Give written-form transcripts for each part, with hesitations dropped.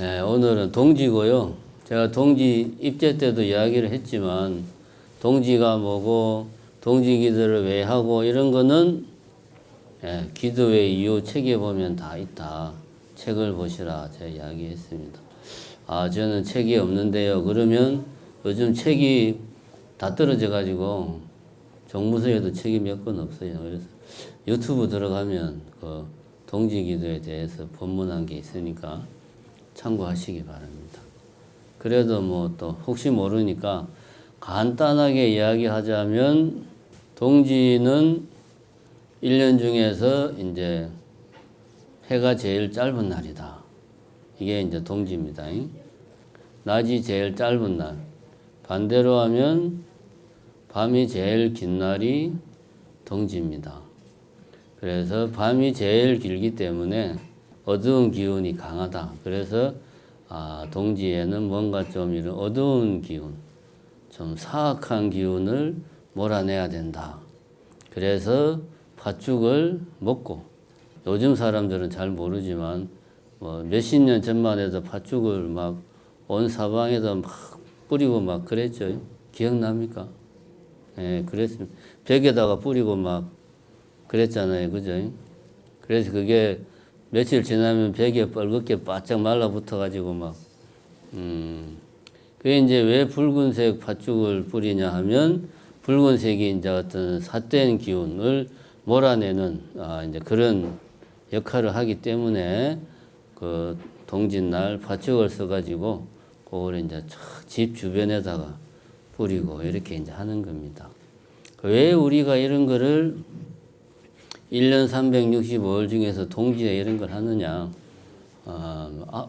네, 오늘은 동지고요. 제가 동지 입제 때도 이야기를 했지만 동지가 뭐고 동지 기도를 왜 하고 이런 거는 기도의 이유 책에 보면 다 있다. 책을 보시라 제가 이야기했습니다. 아, 저는 책이 없는데요. 그러면 요즘 책이 다 떨어져 가지고 정무서에도 책이 몇 권 없어요. 그래서 유튜브 들어가면 그 동지 기도에 대해서 본문한 게 있으니까 참고하시기 바랍니다. 그래도 뭐 또 혹시 모르니까 간단하게 이야기하자면 동지는 1년 중에서 이제 해가 제일 짧은 날이다. 이게 이제 동지입니다. 낮이 제일 짧은 날. 반대로 하면 밤이 제일 긴 날이 동지입니다. 그래서 밤이 제일 길기 때문에 어두운 기운이 강하다. 그래서 동지에는 뭔가 좀 이런 어두운 기운, 좀 사악한 기운을 몰아내야 된다. 그래서 팥죽을 먹고, 요즘 사람들은 잘 모르지만 뭐 몇십 년 전만 해도 팥죽을 막 온 사방에다 막 뿌리고 막 그랬죠. 기억납니까? 예, 그랬습니다. 벽에다가 뿌리고 막 그랬잖아요. 그죠? 그래서 그게 며칠 지나면 벽에 뻘겋게 바짝 말라붙어 가지고 막 그게 이제 왜 붉은색 팥죽을 뿌리냐 하면 붉은색이 이제 어떤 삿된 기운을 몰아내는 이제 그런 역할을 하기 때문에 그 동짓날 팥죽을 써 가지고 그걸 이제 집 주변에다가 뿌리고 이렇게 이제 하는 겁니다. 왜 우리가 이런 거를 1년 365일 중에서 동지에 이런 걸 하느냐.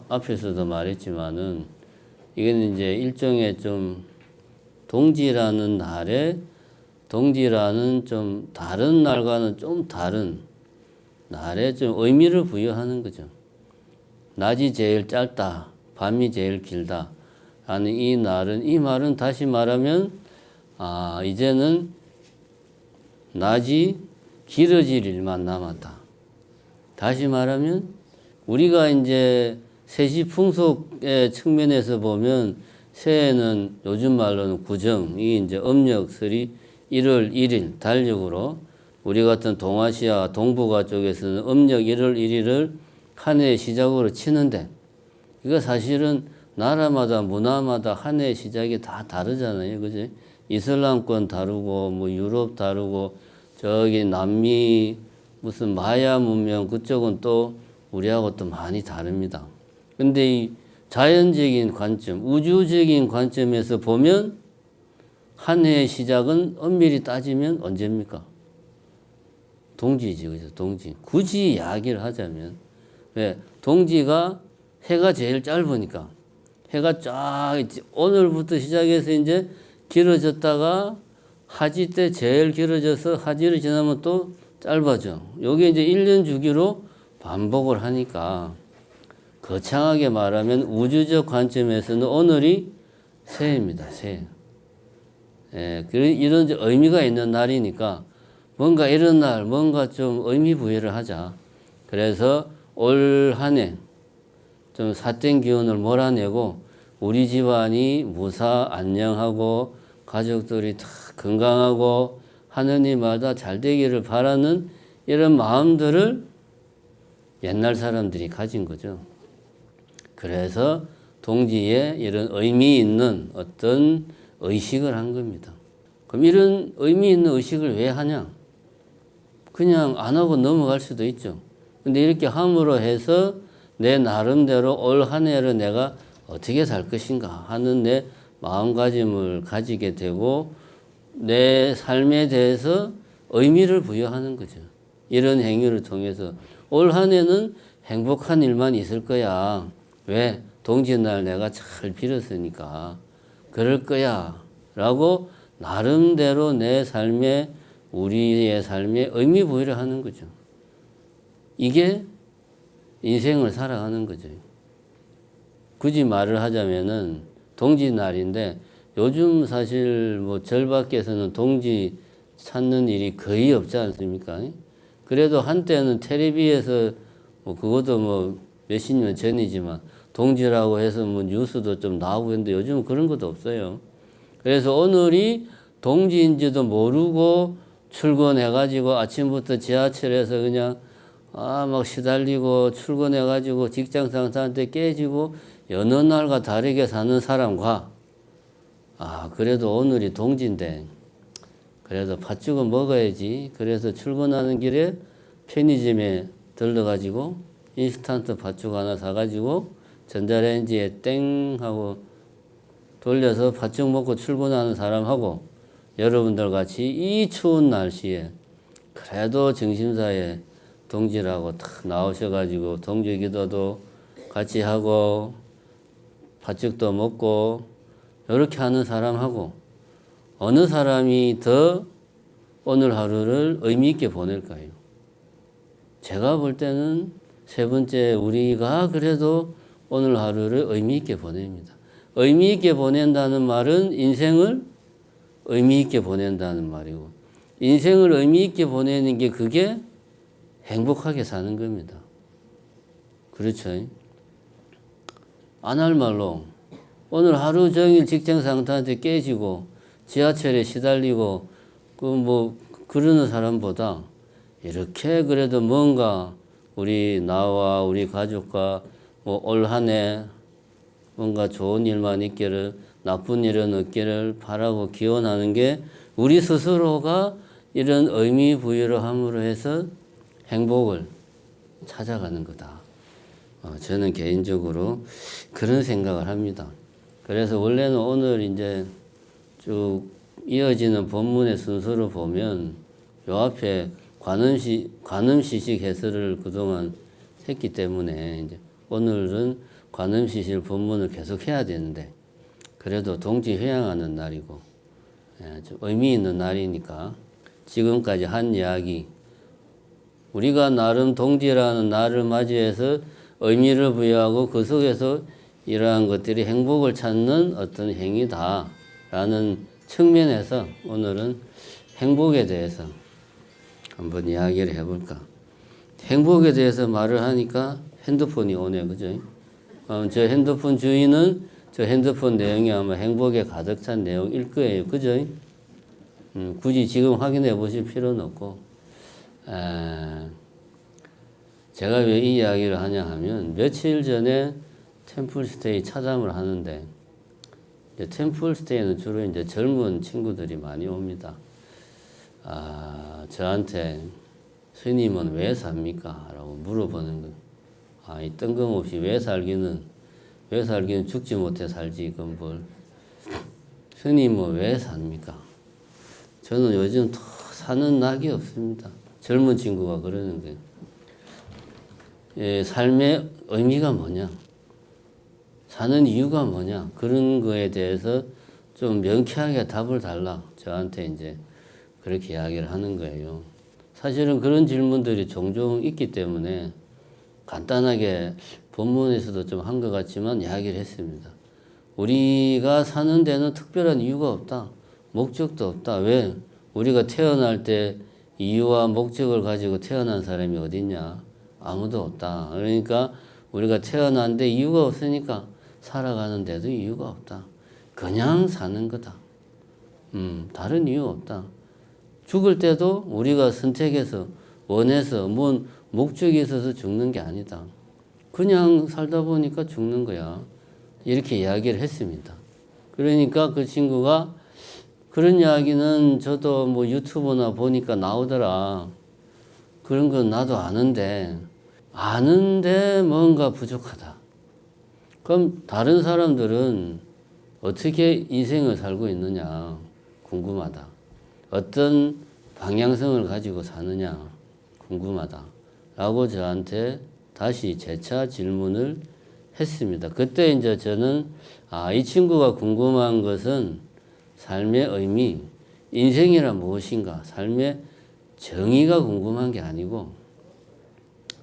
앞에서도 말했지만은 이거는 이제 일종의 좀 동지라는 날에 동지라는 좀 다른 날과는 좀 다른 날에 좀 의미를 부여하는 거죠. 낮이 제일 짧다, 밤이 제일 길다 라는 이 말은 다시 말하면 이제는 낮이 길어질 일만 남았다. 다시 말하면 우리가 이제 세시풍속의 측면에서 보면 새해는 요즘 말로는 구정이 이제 음력설이 1월 1일 달력으로 우리 같은 동아시아 동북아 쪽에서는 음력 1월 1일을 한 해의 시작으로 치는데 이거 사실은 나라마다 문화마다 한 해의 시작이 다 다르잖아요. 그지? 이슬람권 다르고 뭐 유럽 다르고 저기 남미 무슨 마야 문명 그쪽은 또 우리하고 또 많이 다릅니다. 근데 이 자연적인 관점, 우주적인 관점에서 보면 한 해의 시작은 엄밀히 따지면 언제입니까? 동지지, 그죠? 동지. 굳이 이야기를 하자면 왜? 동지가 해가 제일 짧으니까 해가 쫙 오늘부터 시작해서 이제 길어졌다가 하지 때 제일 길어져서 하지를 지나면 또 짧아져. 요게 이제 1년 주기로 반복을 하니까 거창하게 말하면 우주적 관점에서는 오늘이 새해입니다. 새해. 예, 이런 의미가 있는 날이니까 뭔가 이런 날 뭔가 좀 의미 부여를 하자. 그래서 올 한 해 좀 삿된 기운을 몰아내고 우리 집안이 무사 안녕하고 가족들이 다 건강하고 하느님마다 잘 되기를 바라는 이런 마음들을 옛날 사람들이 가진 거죠. 그래서 동지에 이런 의미 있는 어떤 의식을 한 겁니다. 그럼 이런 의미 있는 의식을 왜 하냐? 그냥 안 하고 넘어갈 수도 있죠. 근데 이렇게 함으로 해서 내 나름대로 올 한 해를 내가 어떻게 살 것인가 하는 내 마음가짐을 가지게 되고 내 삶에 대해서 의미를 부여하는 거죠. 이런 행위를 통해서 올 한 해는 행복한 일만 있을 거야. 왜? 동짓날 내가 잘 빌었으니까 그럴 거야 라고 나름대로 내 삶에 우리의 삶에 의미 부여를 하는 거죠. 이게 인생을 살아가는 거죠. 굳이 말을 하자면은 동지날인데 요즘 사실 뭐 절 밖에서는 동지 찾는 일이 거의 없지 않습니까? 그래도 한때는 텔레비에서 뭐 그것도 뭐 몇십 년 전이지만 동지라고 해서 뭐 뉴스도 좀 나오고 했는데 요즘은 그런 것도 없어요. 그래서 오늘이 동지인지도 모르고 출근해가지고 아침부터 지하철에서 그냥 막 시달리고 출근해가지고 직장 상사한테 깨지고 여느 날과 다르게 사는 사람과 그래도 오늘이 동지인데 그래도 팥죽은 먹어야지. 그래서 출근하는 길에 편의점에 들러가지고 인스턴트 팥죽 하나 사가지고 전자레인지에 땡 하고 돌려서 팥죽 먹고 출근하는 사람하고 여러분들 같이 이 추운 날씨에 그래도 정심사에 동지라고 탁 나오셔가지고 동지기도도 같이 하고 팥죽도 먹고 이렇게 하는 사람하고 어느 사람이 더 오늘 하루를 의미 있게 보낼까요? 제가 볼 때는 세 번째 우리가 그래도 오늘 하루를 의미 있게 보냅니다. 의미 있게 보낸다는 말은 인생을 의미 있게 보낸다는 말이고 인생을 의미 있게 보내는 게 그게 행복하게 사는 겁니다. 그렇죠? 안 할 말로 오늘 하루 종일 직장 상사한테 깨지고 지하철에 시달리고 그러는 사람보다 이렇게 그래도 뭔가 나와 우리 가족과 올 한 해 뭔가 좋은 일만 있기를 나쁜 일은 없기를 바라고 기원하는 게 우리 스스로가 이런 의미 부여를 함으로 해서 행복을 찾아가는 거다. 저는 개인적으로 그런 생각을 합니다. 그래서 원래는 오늘 이제 쭉 이어지는 본문의 순서로 보면 요 앞에 관음시식 해설을 그동안 했기 때문에 이제 오늘은 관음시실 본문을 계속 해야 되는데 그래도 동지 회양하는 날이고 좀 의미 있는 날이니까 지금까지 한 이야기 우리가 나름 동지라는 날을 맞이해서 의미를 부여하고 그 속에서 이러한 것들이 행복을 찾는 어떤 행위다라는 측면에서 오늘은 행복에 대해서 한번 이야기를 해볼까. 행복에 대해서 말을 하니까 핸드폰이 오네, 그죠? 저 핸드폰 주인은 저 핸드폰 내용이 아마 행복에 가득 찬 내용일 거예요, 그죠? 굳이 지금 확인해 보실 필요는 없고. 제가 왜 이 이야기를 하냐 하면 며칠 전에 템플스테이 차담을 하는데 이제 템플스테이는 주로 이제 젊은 친구들이 많이 옵니다. 저한테 스님은 왜 삽니까? 라고 물어보는 거예요. 이 뜬금없이 왜 살기는 죽지 못해 살지 이건 뭘. 스님은 왜 삽니까? 저는 요즘 더 사는 낙이 없습니다. 젊은 친구가 그러는 거예요. 삶의 의미가 뭐냐? 사는 이유가 뭐냐? 그런 거에 대해서 좀 명쾌하게 답을 달라. 저한테 이제 그렇게 이야기를 하는 거예요. 사실은 그런 질문들이 종종 있기 때문에 간단하게 본문에서도 좀 한 것 같지만 이야기를 했습니다. 우리가 사는 데는 특별한 이유가 없다. 목적도 없다. 왜? 우리가 태어날 때 이유와 목적을 가지고 태어난 사람이 어딨냐? 아무도 없다. 그러니까 우리가 태어났는데 이유가 없으니까 살아가는 데도 이유가 없다. 그냥 사는 거다. 다른 이유 없다. 죽을 때도 우리가 선택해서 원해서 뭔 목적이 있어서 죽는 게 아니다. 그냥 살다 보니까 죽는 거야. 이렇게 이야기를 했습니다. 그러니까 그 친구가 그런 이야기는 저도 뭐 유튜브나 보니까 나오더라. 그런 건 나도 아는데 뭔가 부족하다. 그럼 다른 사람들은 어떻게 인생을 살고 있느냐 궁금하다. 어떤 방향성을 가지고 사느냐 궁금하다. 라고 저한테 다시 재차 질문을 했습니다. 그때 이제 저는 이 친구가 궁금한 것은 삶의 의미, 인생이란 무엇인가, 삶의 정의가 궁금한 게 아니고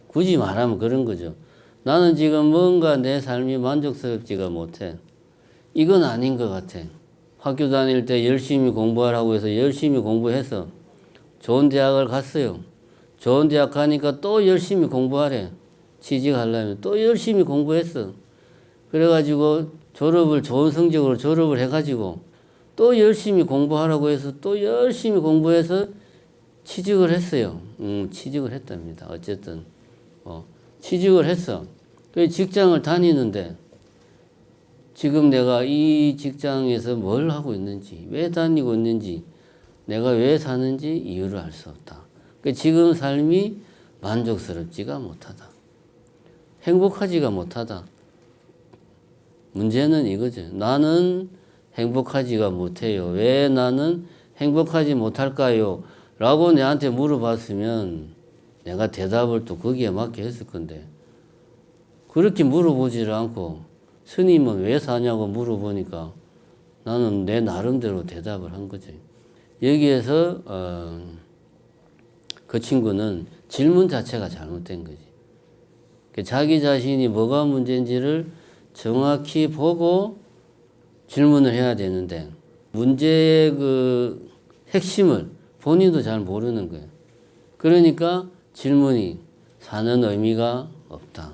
굳이 말하면 그런 거죠. 나는 지금 뭔가 내 삶이 만족스럽지가 못해. 이건 아닌 것 같아. 학교 다닐 때 열심히 공부하라고 해서 열심히 공부해서 좋은 대학을 갔어요. 좋은 대학 가니까 또 열심히 공부하래. 취직하려면 또 열심히 공부했어. 그래가지고 좋은 성적으로 졸업을 해가지고 또 열심히 공부하라고 해서 또 열심히 공부해서 취직을 했어요. 취직을 했답니다. 어쨌든 취직을 했어. 그 직장을 다니는데 지금 내가 이 직장에서 뭘 하고 있는지, 왜 다니고 있는지, 내가 왜 사는지 이유를 알 수 없다. 그 지금 삶이 만족스럽지가 못하다. 행복하지가 못하다. 문제는 이거죠. 나는 행복하지가 못해요. 왜 나는 행복하지 못할까요? 라고 내한테 물어봤으면 내가 대답을 또 거기에 맞게 했을 건데 그렇게 물어보지를 않고 스님은 왜 사냐고 물어보니까 나는 내 나름대로 대답을 한 거지. 여기에서 그 친구는 질문 자체가 잘못된 거지. 자기 자신이 뭐가 문제인지를 정확히 보고 질문을 해야 되는데 문제의 그 핵심을 본인도 잘 모르는 거예요. 그러니까 질문이 사는 의미가 없다.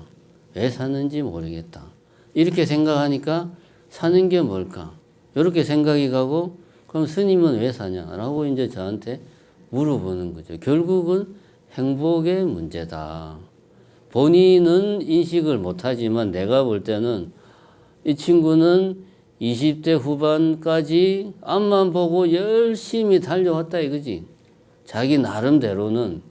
왜 사는지 모르겠다. 이렇게 생각하니까 사는 게 뭘까? 이렇게 생각이 가고 그럼 스님은 왜 사냐라고 이제 저한테 물어보는 거죠. 결국은 행복의 문제다. 본인은 인식을 못하지만 내가 볼 때는 이 친구는 20대 후반까지 앞만 보고 열심히 달려왔다 이거지. 자기 나름대로는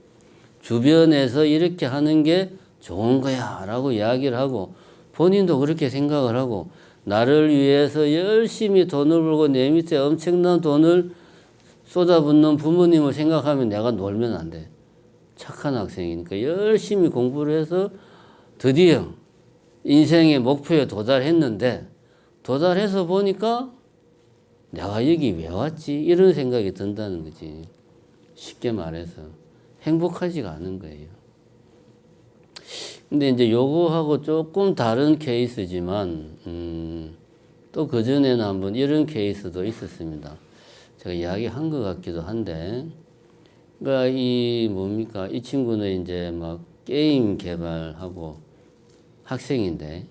주변에서 이렇게 하는 게 좋은 거야 라고 이야기를 하고 본인도 그렇게 생각을 하고 나를 위해서 열심히 돈을 벌고 내 밑에 엄청난 돈을 쏟아붓는 부모님을 생각하면 내가 놀면 안 돼. 착한 학생이니까 열심히 공부를 해서 드디어 인생의 목표에 도달했는데 도달해서 보니까 내가 여기 왜 왔지? 이런 생각이 든다는 거지. 쉽게 말해서 행복하지가 않은 거예요. 근데 이제 요거하고 조금 다른 케이스지만 또 그전에는 한번 이런 케이스도 있었습니다. 제가 이야기한 것 같기도 한데 그러니까 이 친구는 이제 막 게임 개발하고 학생인데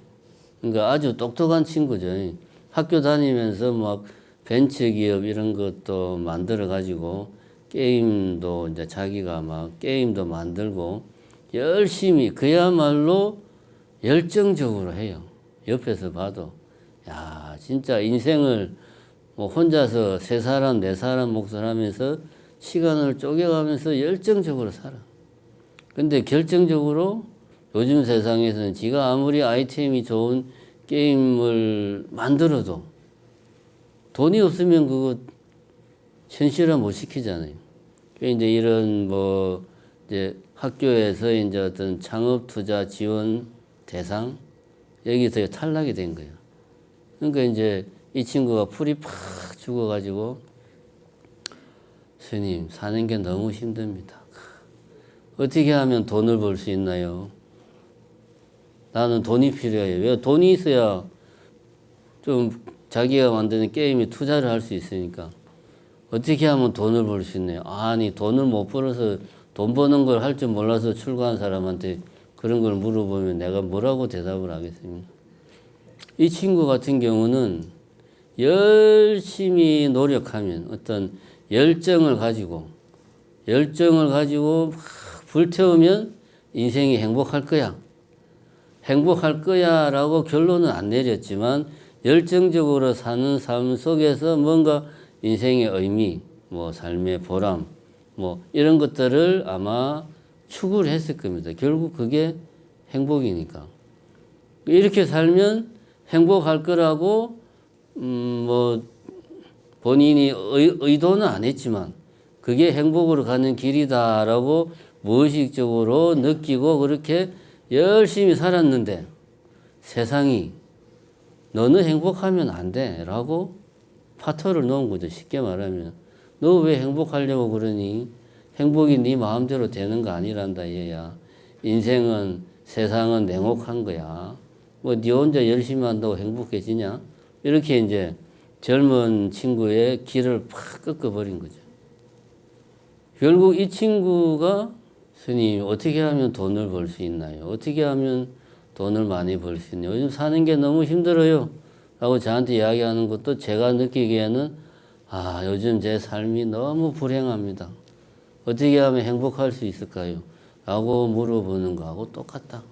그러니까 아주 똑똑한 친구죠. 학교 다니면서 막 벤처기업 이런 것도 만들어 가지고 게임도 이제 자기가 막 게임도 만들고 열심히 그야말로 열정적으로 해요. 옆에서 봐도 야 진짜 인생을 뭐 혼자서 세 사람 네 사람 몫을 하면서 시간을 쪼개가면서 열정적으로 살아. 근데 결정적으로 요즘 세상에서는 지가 아무리 아이템이 좋은 게임을 만들어도 돈이 없으면 그거 현실화 못 시키잖아요. 이제 이런 이제 학교에서 이제 어떤 창업 투자 지원 대상 여기서 탈락이 된 거예요. 그러니까 이제 이 친구가 풀이 팍 죽어가지고 스님 사는 게 너무 힘듭니다. 어떻게 하면 돈을 벌 수 있나요? 나는 돈이 필요해요. 왜 돈이 있어야 좀 자기가 만드는 게임에 투자를 할 수 있으니까 어떻게 하면 돈을 벌 수 있나요? 아니 돈을 못 벌어서 돈 버는 걸 할 줄 몰라서 출가한 사람한테 그런 걸 물어보면 내가 뭐라고 대답을 하겠습니까? 이 친구 같은 경우는 열심히 노력하면 어떤 열정을 가지고 막 불태우면 인생이 행복할 거야. 행복할 거야 라고 결론은 안 내렸지만 열정적으로 사는 삶 속에서 뭔가 인생의 의미, 삶의 보람, 이런 것들을 아마 추구를 했을 겁니다. 결국 그게 행복이니까. 이렇게 살면 행복할 거라고, 본인이 의도는 안 했지만 그게 행복으로 가는 길이다라고 무의식적으로 느끼고 그렇게 열심히 살았는데 세상이 너는 행복하면 안 돼 라고 파토를 놓은 거죠. 쉽게 말하면 너 왜 행복하려고 그러니? 행복이 네 마음대로 되는 거 아니란다 얘야. 인생은 세상은 냉혹한 거야. 네 혼자 열심히 한다고 행복해지냐? 이렇게 이제 젊은 친구의 길을 팍 꺾어버린 거죠. 결국 이 친구가 스님 어떻게 하면 돈을 벌 수 있나요? 어떻게 하면 돈을 많이 벌 수 있는, 요즘 사는 게 너무 힘들어요 라고 저한테 이야기하는 것도 제가 느끼기에는 요즘 제 삶이 너무 불행합니다. 어떻게 하면 행복할 수 있을까요? 라고 물어보는 거하고 똑같다.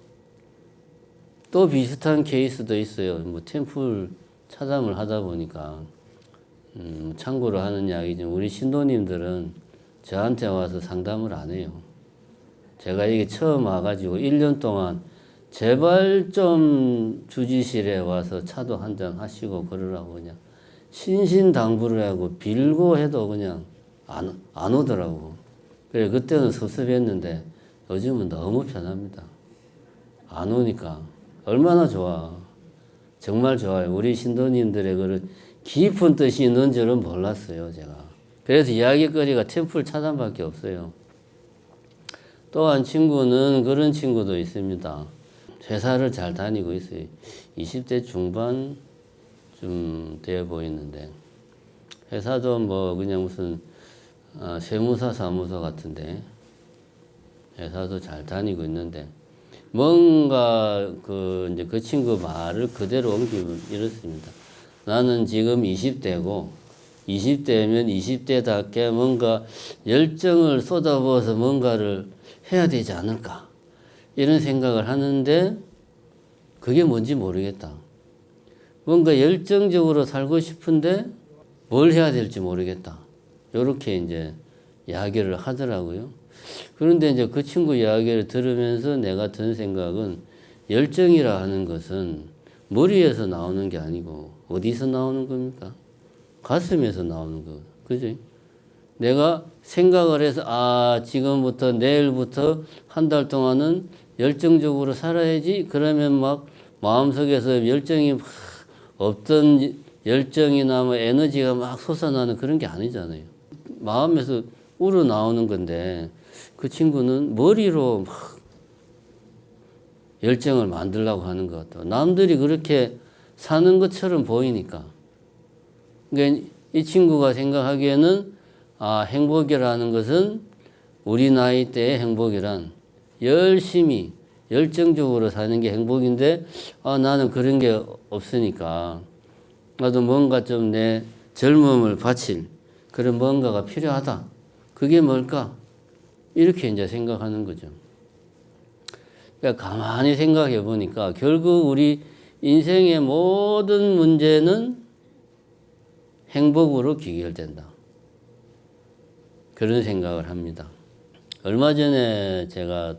또 비슷한 케이스도 있어요. 뭐 템플 차담을 하다 보니까 참고로 하는 이야기지만 우리 신도님들은 저한테 와서 상담을 안 해요. 제가 이게 처음 와가지고 1년 동안 제발 좀 주지실에 와서 차도 한잔 하시고 그러라고 그냥 신신당부를 하고 빌고 해도 그냥 안 오더라고. 그래 그때는 섭섭했는데 요즘은 너무 편합니다. 안 오니까 얼마나 좋아. 정말 좋아요. 우리 신도님들의 그런 깊은 뜻이 있는 줄은 몰랐어요, 제가. 그래서 이야기거리가 템플 차단밖에 없어요. 또 한 친구는 그런 친구도 있습니다. 회사를 잘 다니고 있어요. 20대 중반쯤 되어 보이는데 회사도 뭐 그냥 무슨 세무사 사무소 같은데 회사도 잘 다니고 있는데 뭔가 이제 그 친구 말을 그대로 옮기면 이렇습니다. 나는 지금 20대고 20대면 20대답게 뭔가 열정을 쏟아부어서 뭔가를 해야 되지 않을까 이런 생각을 하는데 그게 뭔지 모르겠다. 뭔가 열정적으로 살고 싶은데 뭘 해야 될지 모르겠다. 이렇게 이제 이야기를 하더라고요. 그런데 이제 그 친구 이야기를 들으면서 내가 든 생각은 열정이라 하는 것은 머리에서 나오는 게 아니고 어디서 나오는 겁니까? 가슴에서 나오는 거. 그지? 내가 생각을 해서 지금부터 내일부터 한 달 동안은 열정적으로 살아야지. 그러면 막 마음속에서 열정이 막 없던 열정이나 뭐 에너지가 막 솟아나는 그런 게 아니잖아요. 마음에서 우러나오는 건데 그 친구는 머리로 막 열정을 만들려고 하는 것 같아요. 남들이 그렇게 사는 것처럼 보이니까. 그러니까 이 친구가 생각하기에는 행복이라는 것은 우리 나이 때의 행복이란 열심히 열정적으로 사는 게 행복인데 나는 그런 게 없으니까 나도 뭔가 좀 내 젊음을 바칠 그런 뭔가가 필요하다. 그게 뭘까? 이렇게 이제 생각하는 거죠. 그러니까 가만히 생각해 보니까 결국 우리 인생의 모든 문제는 행복으로 귀결된다. 그런 생각을 합니다. 얼마 전에 제가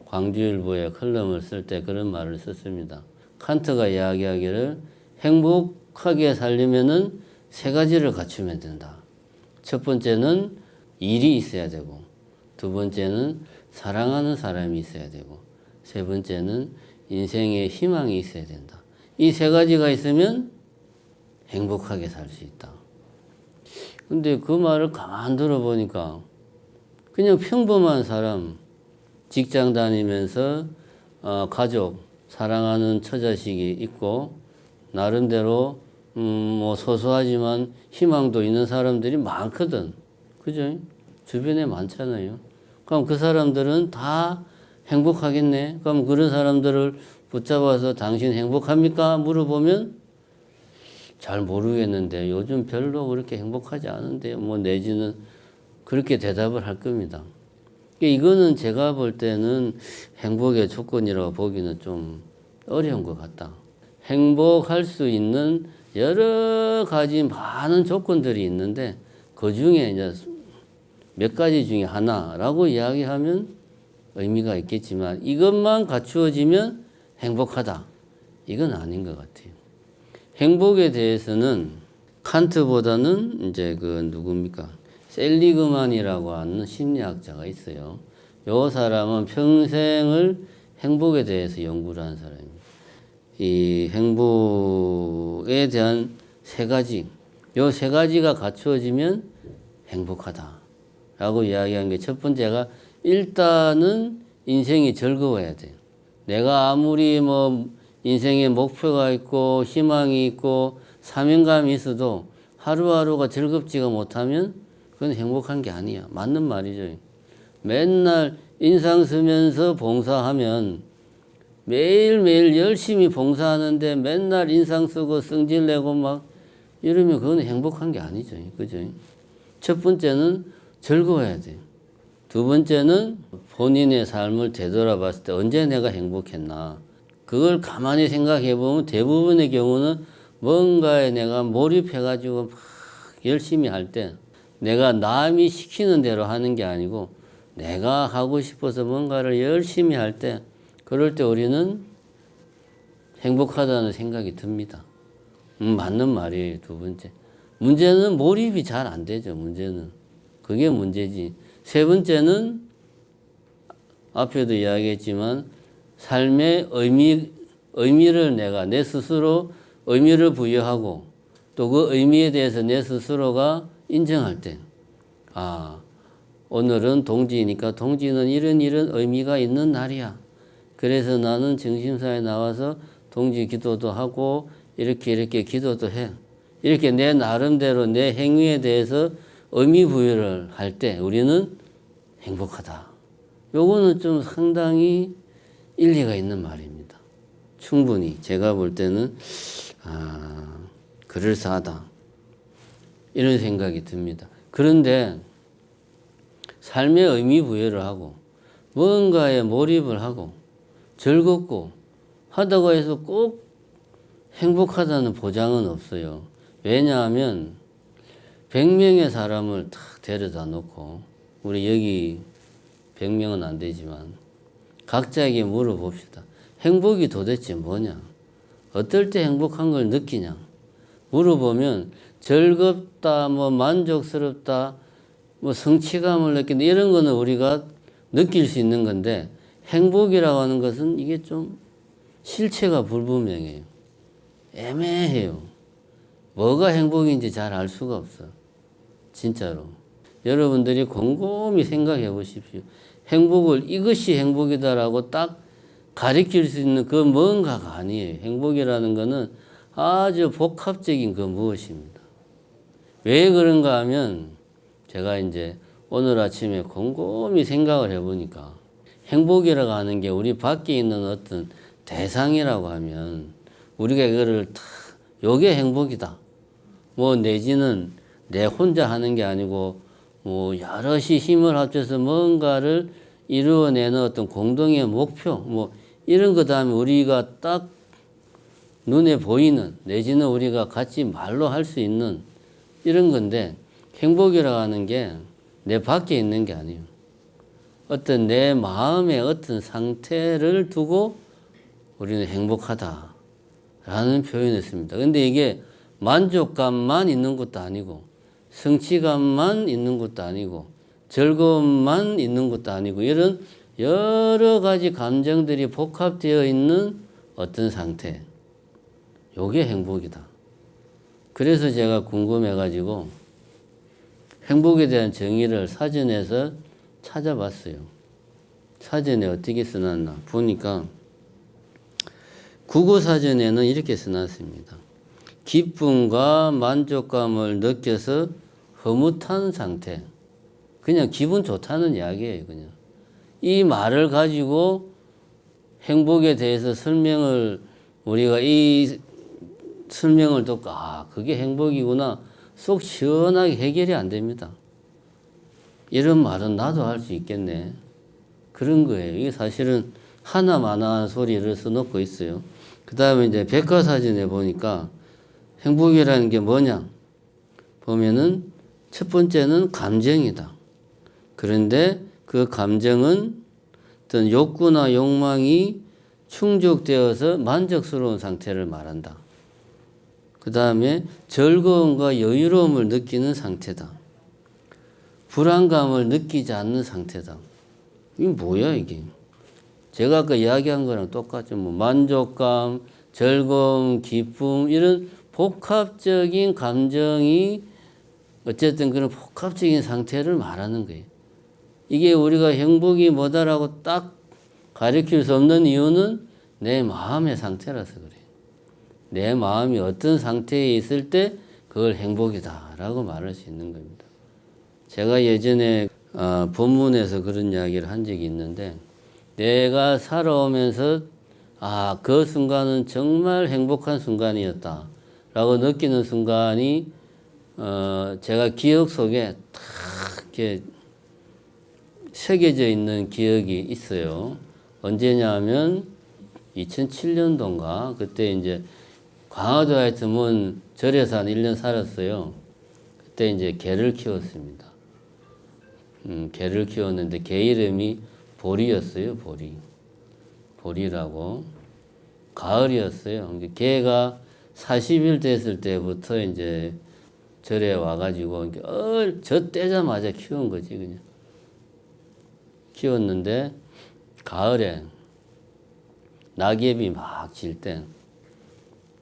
광주일보에 칼럼을 쓸 때 그런 말을 썼습니다. 칸트가 이야기하기를 행복하게 살려면은 세 가지를 갖추면 된다. 첫 번째는 일이 있어야 되고, 두 번째는 사랑하는 사람이 있어야 되고, 세 번째는 인생에 희망이 있어야 된다. 이 세 가지가 있으면 행복하게 살 수 있다. 근데 그 말을 가만 들어보니까 그냥 평범한 사람, 직장 다니면서 가족, 사랑하는 처자식이 있고 나름대로 뭐 소소하지만 희망도 있는 사람들이 많거든. 그죠? 주변에 많잖아요. 그럼 그 사람들은 다 행복하겠네. 그럼 그런 사람들을 붙잡아서 당신 행복합니까? 물어보면 잘 모르겠는데 요즘 별로 그렇게 행복하지 않은데요. 뭐 내지는 그렇게 대답을 할 겁니다. 이거는 제가 볼 때는 행복의 조건이라고 보기는 좀 어려운 것 같다. 행복할 수 있는 여러 가지 많은 조건들이 있는데 그 중에 이제 몇 가지 중에 하나라고 이야기하면 의미가 있겠지만 이것만 갖추어지면 행복하다. 이건 아닌 것 같아요. 행복에 대해서는 칸트보다는 이제 그 누굽니까? 셀리그만이라고 하는 심리학자가 있어요. 요 사람은 평생을 행복에 대해서 연구를 한 사람입니다. 이 행복에 대한 세 가지, 요 세 가지가 갖추어지면 행복하다라고 이야기한 게 첫 번째가 일단은 인생이 즐거워야 돼요. 내가 아무리 뭐 인생에 목표가 있고 희망이 있고 사명감이 있어도 하루하루가 즐겁지가 못하면 그건 행복한 게 아니야. 맞는 말이죠. 맨날 인상 쓰면서 봉사하면 매일매일 열심히 봉사하는데 맨날 인상 쓰고 성질 내고 막 이러면 그건 행복한 게 아니죠. 그죠? 첫 번째는 즐거워야 돼요. 두 번째는 본인의 삶을 되돌아봤을 때 언제 내가 행복했나. 그걸 가만히 생각해 보면 대부분의 경우는 뭔가에 내가 몰입해가지고 막 열심히 할 때 내가 남이 시키는 대로 하는 게 아니고 내가 하고 싶어서 뭔가를 열심히 할 때 그럴 때 우리는 행복하다는 생각이 듭니다. 맞는 말이에요. 두 번째. 문제는 몰입이 잘 안 되죠. 문제는. 그게 문제지. 세 번째는 앞에도 이야기했지만 삶의 의미를 내가 내 스스로 의미를 부여하고 또 그 의미에 대해서 내 스스로가 인정할 때 오늘은 동지니까 동지는 이런 의미가 있는 날이야. 그래서 나는 정심사에 나와서 동지 기도도 하고 이렇게 기도도 해. 이렇게 내 나름대로 내 행위에 대해서 의미 부여를 할 때 우리는 행복하다. 요거는 좀 상당히 일리가 있는 말입니다. 충분히 제가 볼 때는 그럴싸하다. 이런 생각이 듭니다. 그런데 삶의 의미 부여를 하고 뭔가에 몰입을 하고 즐겁고 하다고 해서 꼭 행복하다는 보장은 없어요. 왜냐하면 100명의 사람을 탁 데려다 놓고 우리 여기 100명은 안 되지만 각자에게 물어봅시다. 행복이 도대체 뭐냐? 어떨 때 행복한 걸 느끼냐? 물어보면 즐겁다, 만족스럽다, 성취감을 느낀다 이런 거는 우리가 느낄 수 있는 건데 행복이라고 하는 것은 이게 좀 실체가 불분명해요. 애매해요. 뭐가 행복인지 잘 알 수가 없어. 진짜로. 여러분들이 곰곰이 생각해 보십시오. 행복을 이것이 행복이다라고 딱 가리킬 수 있는 그 뭔가가 아니에요. 행복이라는 거는 아주 복합적인 그 무엇입니다. 왜 그런가 하면 제가 이제 오늘 아침에 곰곰이 생각을 해보니까 행복이라고 하는 게 우리 밖에 있는 어떤 대상이라고 하면 우리가 이거를 다 요게 행복이다. 내지는 내 혼자 하는 게 아니고 여럿이 힘을 합쳐서 뭔가를 이루어내는 어떤 공동의 목표 이런 거 다음에 우리가 딱 눈에 보이는 내지는 우리가 같이 말로 할 수 있는 이런 건데 행복이라고 하는 게 내 밖에 있는 게 아니에요. 어떤 내 마음의 어떤 상태를 두고 우리는 행복하다라는 표현을 했습니다. 근데 이게 만족감만 있는 것도 아니고 성취감만 있는 것도 아니고 즐거움만 있는 것도 아니고 이런 여러 가지 감정들이 복합되어 있는 어떤 상태. 요게 행복이다. 그래서 제가 궁금해가지고 행복에 대한 정의를 사전에서 찾아봤어요. 사전에 어떻게 써놨나 보니까 국어사전에는 이렇게 써놨습니다. 기쁨과 만족감을 느껴서 흐뭇한 상태. 그냥 기분 좋다는 이야기예요. 그냥 이 말을 가지고 행복에 대해서 우리가 이 설명을 듣고 그게 행복이구나 쏙 시원하게 해결이 안 됩니다. 이런 말은 나도 할 수 있겠네. 그런 거예요. 이게 사실은 하나마나한 소리를 써놓고 있어요. 그 다음에 이제 백과사전에 보니까 행복이라는 게 뭐냐? 보면은 첫 번째는 감정이다. 그런데 그 감정은 어떤 욕구나 욕망이 충족되어서 만족스러운 상태를 말한다. 그 다음에 즐거움과 여유로움을 느끼는 상태다. 불안감을 느끼지 않는 상태다. 이게 뭐야 이게? 제가 아까 이야기한 거랑 똑같죠. 만족감, 즐거움, 기쁨 이런 복합적인 감정이 어쨌든 그런 복합적인 상태를 말하는 거예요. 이게 우리가 행복이 뭐다라고 딱 가리킬 수 없는 이유는 내 마음의 상태라서 그래요. 내 마음이 어떤 상태에 있을 때 그걸 행복이다라고 말할 수 있는 겁니다. 제가 예전에 본문에서 그런 이야기를 한 적이 있는데 내가 살아오면서 아, 그 순간은 정말 행복한 순간이었다 라고 느끼는 순간이 제가 기억 속에 탁 이렇게 새겨져 있는 기억이 있어요. 언제냐면 2007년도인가 그때 이제 광화도 하여튼 뭔 절에서 한 1년 살았어요. 그때 이제 개를 키웠습니다. 개를 키웠는데 개 이름이 보리였어요. 보리라고. 가을이었어요. 개가 40일 됐을 때부터 이제 절에 와가지고 저 떼자마자 키운 거지 그냥. 키웠는데 가을에 낙엽이 막 질 때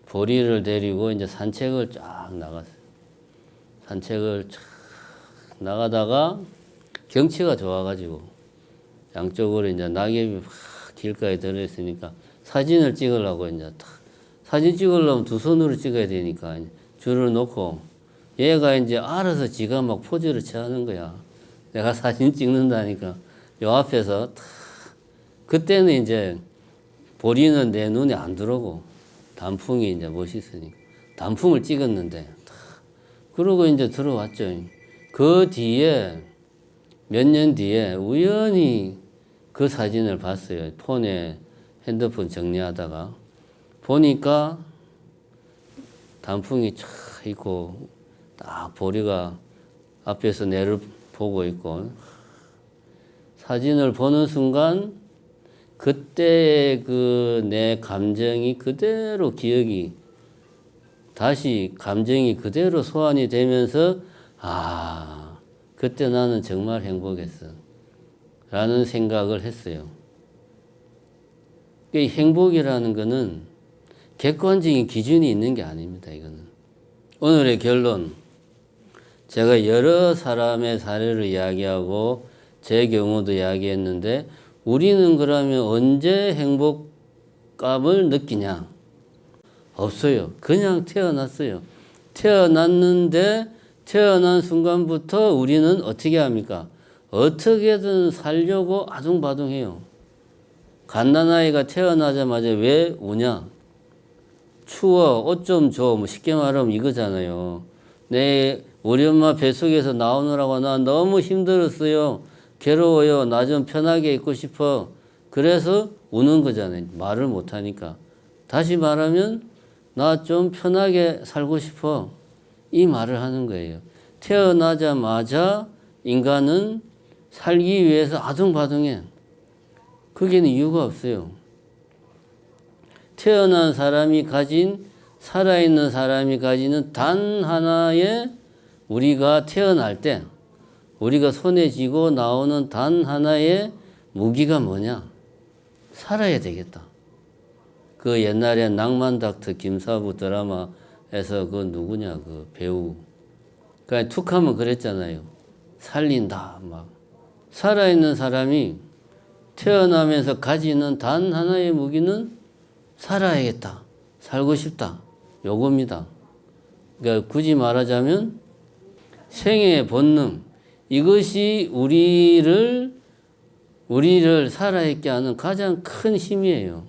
보리를 데리고 이제 산책을 쫙 나갔어요. 산책을 쫙 나가다가 경치가 좋아가지고 양쪽으로 이제 낙엽이 막 길가에 들어있으니까 사진을 찍으려고 이제 사진 찍으려면 두 손으로 찍어야 되니까 줄을 놓고 얘가 이제 알아서 지가 막 포즈를 취하는 거야. 내가 사진 찍는다니까 요 앞에서 그때는 이제 보리는 내 눈에 안 들어오고 단풍이 이제 멋있으니까 단풍을 찍었는데 그러고 이제 들어왔죠. 그 뒤에 몇 년 뒤에 우연히 그 사진을 봤어요. 폰에 핸드폰 정리하다가 보니까 단풍이 쫙 있고 딱 보리가 앞에서 내를 보고 있고 사진을 보는 순간 그때의 그 내 감정이 그대로 기억이 다시 감정이 그대로 소환이 되면서 아 그때 나는 정말 행복했어 라는 생각을 했어요. 이 행복이라는 거는 객관적인 기준이 있는 게 아닙니다. 이거는 오늘의 결론 제가 여러 사람의 사례를 이야기하고 제 경우도 이야기했는데 우리는 그러면 언제 행복감을 느끼냐? 없어요. 그냥 태어났어요. 태어났는데 태어난 순간부터 우리는 어떻게 합니까? 어떻게든 살려고 아둥바둥해요. 갓난아이가 태어나자마자 왜 우냐? 추워, 옷 좀 줘. 뭐 쉽게 말하면 이거잖아요. 우리 엄마 뱃속에서 나오느라고 나 너무 힘들었어요. 괴로워요. 나 좀 편하게 있고 싶어. 그래서 우는 거잖아요. 말을 못하니까. 다시 말하면 나 좀 편하게 살고 싶어. 이 말을 하는 거예요. 태어나자마자 인간은 살기 위해서 아둥바둥해. 거기는 이유가 없어요. 태어난 사람이 가진 살아있는 사람이 가지는 단 하나의 우리가 태어날 때 우리가 손에 쥐고 나오는 단 하나의 무기가 뭐냐? 살아야 되겠다. 그 옛날에 낭만닥터 김사부 드라마에서 그 누구냐 그 배우 그냥 툭 하면 그랬잖아요. 살린다 막. 살아있는 사람이 태어나면서 가지는 단 하나의 무기는 살아야겠다. 살고 싶다. 요겁니다. 그러니까 굳이 말하자면 생애의 본능 이것이 우리를 살아있게 하는 가장 큰 힘이에요.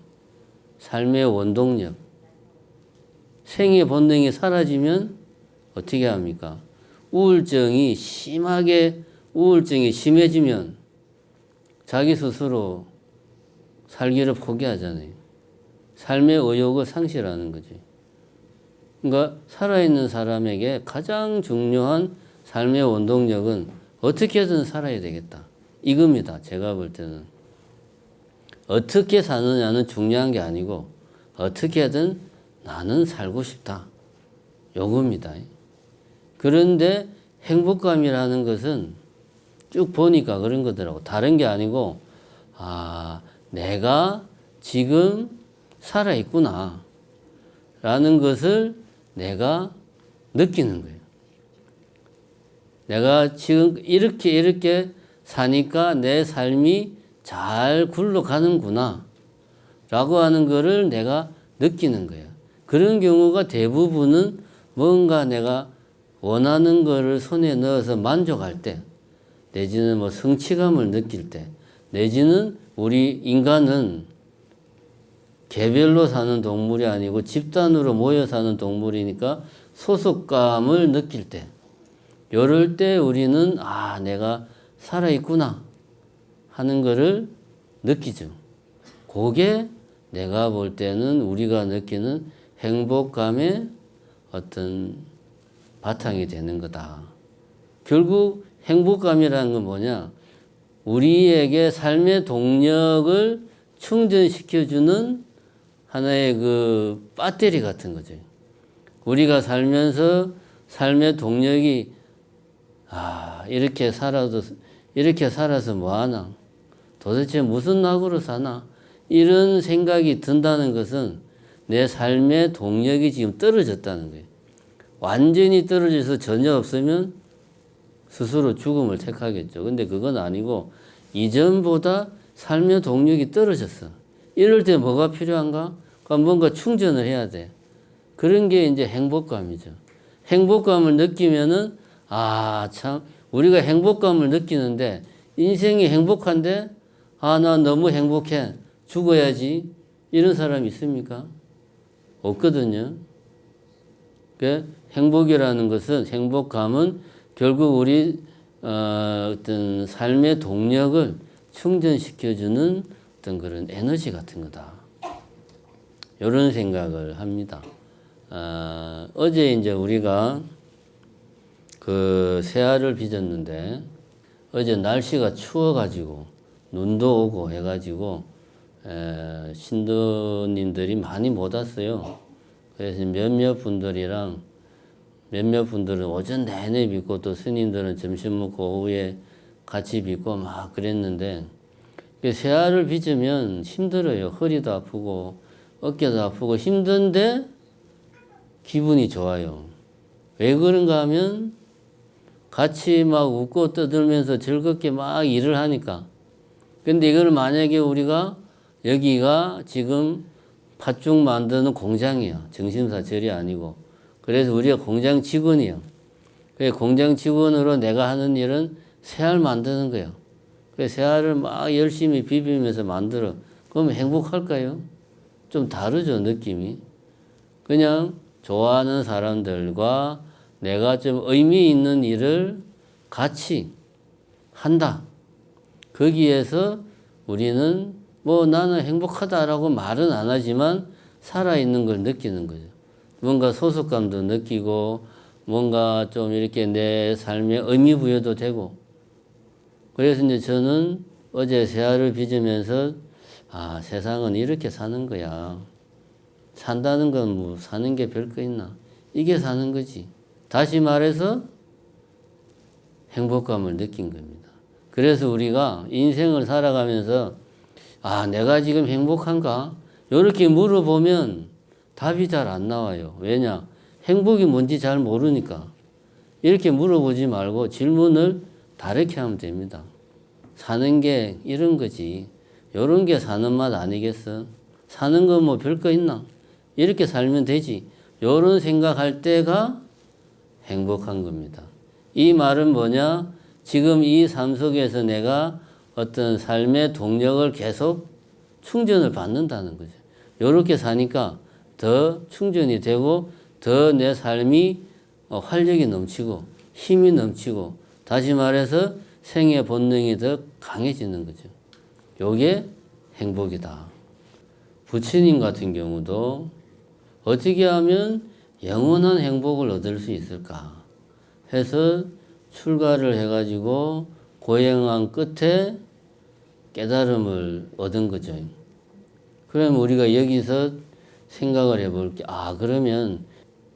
삶의 원동력. 생의 본능이 사라지면 어떻게 합니까? 우울증이 심해지면 자기 스스로 살기를 포기하잖아요. 삶의 의욕을 상실하는 거지. 그러니까 살아있는 사람에게 가장 중요한 삶의 원동력은 어떻게든 살아야 되겠다. 이겁니다. 제가 볼 때는. 어떻게 사느냐는 중요한 게 아니고 어떻게든 나는 살고 싶다. 요겁니다. 그런데 행복감이라는 것은 쭉 보니까 그런 거더라고. 다른 게 아니고 내가 지금 살아있구나 라는 것을 내가 느끼는 거예요. 내가 지금 이렇게 사니까 내 삶이 잘 굴러가는구나 라고 하는 거를 내가 느끼는 거예요. 그런 경우가 대부분은 뭔가 내가 원하는 거를 손에 넣어서 만족할 때 내지는 뭐 성취감을 느낄 때 내지는 우리 인간은 개별로 사는 동물이 아니고 집단으로 모여 사는 동물이니까 소속감을 느낄 때, 이럴 때 우리는 아, 내가 살아있구나 하는 거를 느끼죠. 그게 내가 볼 때는 우리가 느끼는 행복감의 어떤 바탕이 되는 거다. 결국 행복감이라는 건 뭐냐? 우리에게 삶의 동력을 충전시켜주는 하나의 그 배터리 같은 거죠. 우리가 살면서 삶의 동력이 이렇게 살아서 뭐하나? 도대체 무슨 낙으로 사나? 이런 생각이 든다는 것은 내 삶의 동력이 지금 떨어졌다는 거예요. 완전히 떨어져서 전혀 없으면 스스로 죽음을 택하겠죠. 근데 그건 아니고 이전보다 삶의 동력이 떨어졌어. 이럴 때 뭐가 필요한가? 그러니까 뭔가 충전을 해야 돼. 그런 게 이제 행복감이죠. 행복감을 느끼면은 참 우리가 행복감을 느끼는데 인생이 행복한데 나 너무 행복해. 죽어야지. 이런 사람 있습니까? 없거든요. 그 행복이라는 것은, 행복감은 결국 우리 어떤 삶의 동력을 충전시켜주는 어떤 그런 에너지 같은 거다. 이런 생각을 합니다. 어제 이제 우리가 그 새알을 빚었는데 어제 날씨가 추워가지고 눈도 오고 해가지고 신도님들이 많이 못 왔어요. 그래서 몇몇 분들은 오전 내내 빚고 또 스님들은 점심 먹고 오후에 같이 빚고 막 그랬는데 새알을 빚으면 힘들어요. 허리도 아프고 어깨도 아프고 힘든데 기분이 좋아요. 왜 그런가 하면 같이 막 웃고 떠들면서 즐겁게 막 일을 하니까. 근데 이걸 만약에 우리가 여기가 지금 팥죽 만드는 공장이야. 정신사 절이 아니고. 그래서 우리가 공장 직원이야. 그래서 공장 직원으로 내가 하는 일은 새알 만드는 거야. 그래서 새알을 막 열심히 비비면서 만들어. 그러면 행복할까요? 좀 다르죠, 느낌이. 그냥 좋아하는 사람들과 내가 좀 의미 있는 일을 같이 한다. 거기에서 우리는 나는 행복하다라고 말은 안 하지만 살아있는 걸 느끼는 거죠. 뭔가 소속감도 느끼고 뭔가 좀 이렇게 내 삶에 의미 부여도 되고. 그래서 이제 저는 어제 새알을 빚으면서 세상은 이렇게 사는 거야. 산다는 건 뭐 사는 게 별거 있나? 이게 사는 거지. 다시 말해서 행복감을 느낀 겁니다. 그래서 우리가 인생을 살아가면서 내가 지금 행복한가? 이렇게 물어보면 답이 잘 안 나와요. 왜냐? 행복이 뭔지 잘 모르니까. 이렇게 물어보지 말고 질문을 다르게 하면 됩니다. 사는 게 이런 거지. 이런 게 사는 맛 아니겠어? 사는 거 뭐 별거 있나? 이렇게 살면 되지. 이런 생각할 때가 행복한 겁니다. 이 말은 뭐냐? 지금 이 삶 속에서 내가 어떤 삶의 동력을 계속 충전을 받는다는 거죠. 이렇게 사니까 더 충전이 되고 더 내 삶이 활력이 넘치고 힘이 넘치고 다시 말해서 생의 본능이 더 강해지는 거죠. 이게 행복이다. 부처님 같은 경우도 어떻게 하면 영원한 행복을 얻을 수 있을까 해서 출가를 해가지고 고행한 끝에 깨달음을 얻은 거죠. 그럼 우리가 여기서 생각을 해볼게. 그러면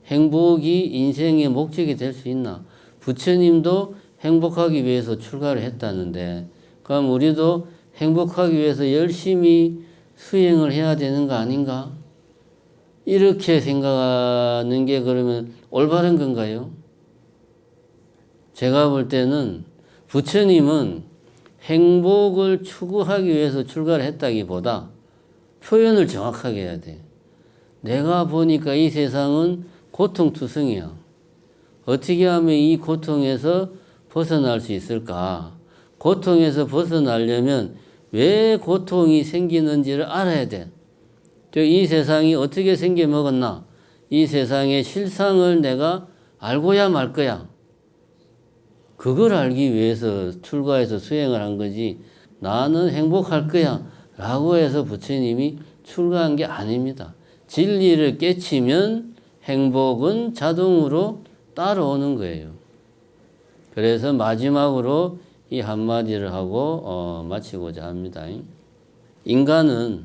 행복이 인생의 목적이 될 수 있나? 부처님도 행복하기 위해서 출가를 했다는데, 그럼 우리도 행복하기 위해서 열심히 수행을 해야 되는 거 아닌가? 이렇게 생각하는 게 그러면 올바른 건가요? 제가 볼 때는 부처님은 행복을 추구하기 위해서 출가를 했다기보다 표현을 정확하게 해야 돼. 내가 보니까 이 세상은 고통투성이야. 어떻게 하면 이 고통에서 벗어날 수 있을까? 고통에서 벗어나려면 왜 고통이 생기는지를 알아야 돼. 이 세상이 어떻게 생겨 먹었나? 이 세상의 실상을 내가 알고야 말 거야. 그걸 알기 위해서 출가해서 수행을 한 거지. 나는 행복할 거야 라고 해서 부처님이 출가한 게 아닙니다. 진리를 깨치면 행복은 자동으로 따라오는 거예요. 그래서 마지막으로 이 한마디를 하고 마치고자 합니다. 인간은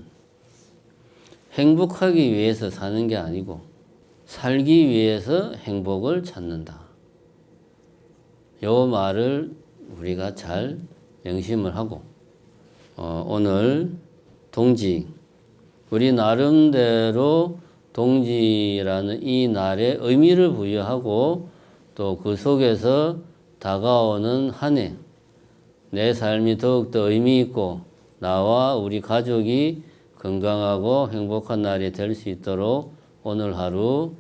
행복하기 위해서 사는 게 아니고 살기 위해서 행복을 찾는다. 요 말을 우리가 잘 명심을 하고 오늘 동지, 우리 나름대로 동지라는 이 날에 의미를 부여하고 또 그 속에서 다가오는 한 해, 내 삶이 더욱더 의미 있고 나와 우리 가족이 건강하고 행복한 날이 될 수 있도록 오늘 하루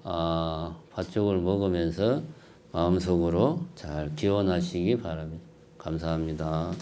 팥죽을 먹으면서 마음속으로 잘 기원하시기 바랍니다. 감사합니다.